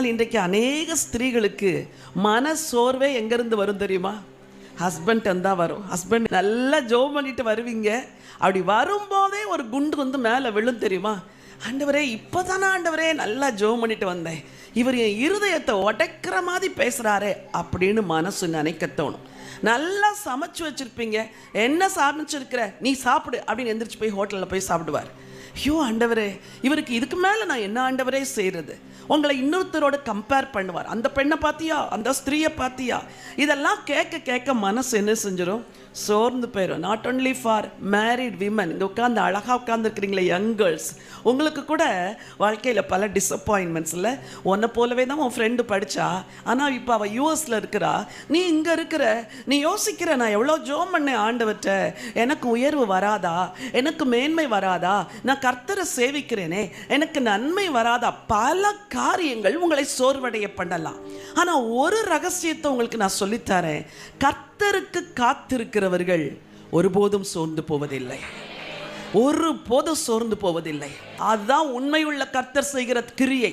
இன்றைக்கு அநேக ஸ்திரீகளுக்கு மன சோர்வே எங்கிருந்து வரும் தெரியுமா? ஹஸ்பண்ட் தான் வரும். ஹஸ்பண்ட் நல்லா ஜோம் பண்ணிட்டு வருவீங்க, அப்படி வரும்போதே ஒரு குண்டு வந்து மேலே விழும் தெரியுமா? ஆண்டவரே இப்போதானே ஆண்டவரே நல்லா ஜோம் பண்ணிட்டு வந்தேன், இவர் என் இருதயத்தை உடைக்கிற மாதிரி பேசுகிறாரே அப்படின்னு மனசு நினைக்க தோணும். நல்லா சமைச்சு வச்சுருப்பீங்க, என்ன சமைச்சிருக்கிற நீ சாப்பிடு அப்படின்னு எந்திரிச்சு போய் ஹோட்டலில் போய் சாப்பிடுவார். ஐயோ ஆண்டவரே, இவருக்கு இதுக்கு மேலே நான் என்ன ஆண்டவரே செய்கிறது? உங்களை இன்னொருத்தரோட கம்பேர் பண்ணுவார். அந்த பெண்ணை பார்த்தியா, அந்த ஸ்திரீயை பார்த்தியா? இதெல்லாம் கேட்க கேட்க மனசு என்ன செஞ்சிடும்? சோர்ந்து போயிடும். Not only for married women, இங்கே உட்காந்து அழகாக உட்காந்துருக்கிறீங்களே யங் கேர்ள்ஸ், உங்களுக்கு கூட வாழ்க்கையில் பல டிசப்பாயின்மெண்ட்ஸ் இல்லை. உன்னை போலவே தான் உன் ஃப்ரெண்டு படித்தா, ஆனால் இப்போ அவள் யூஎஸில் இருக்கிறா, நீ இங்கே இருக்கிற. நீ யோசிக்கிற, நான் எவ்வளோ ஜோம் பண்ணேன் ஆண்டவர்கிட்ட, எனக்கு உயர்வு வராதா, எனக்கு மேன்மை வராதா, நான் கர்த்தரை சேவிக்கிறேனே, எனக்கு நன்மை வராதா? பல காரியங்கள் உங்களை சோர்வடைய பண்ணலாம். ஆனால் ஒரு ரகசியத்தை உங்களுக்கு நான் சொல்லித்தரேன். கர்த்தருக்கு காத்திருக்கிறவர்கள் ஒருபோதும் சோர்ந்து போவதில்லை, ஒருபோதும் சோர்ந்து போவதில்லை. அதுதான் உண்மையுள்ள கர்த்தர் செய்கிற கிரியை.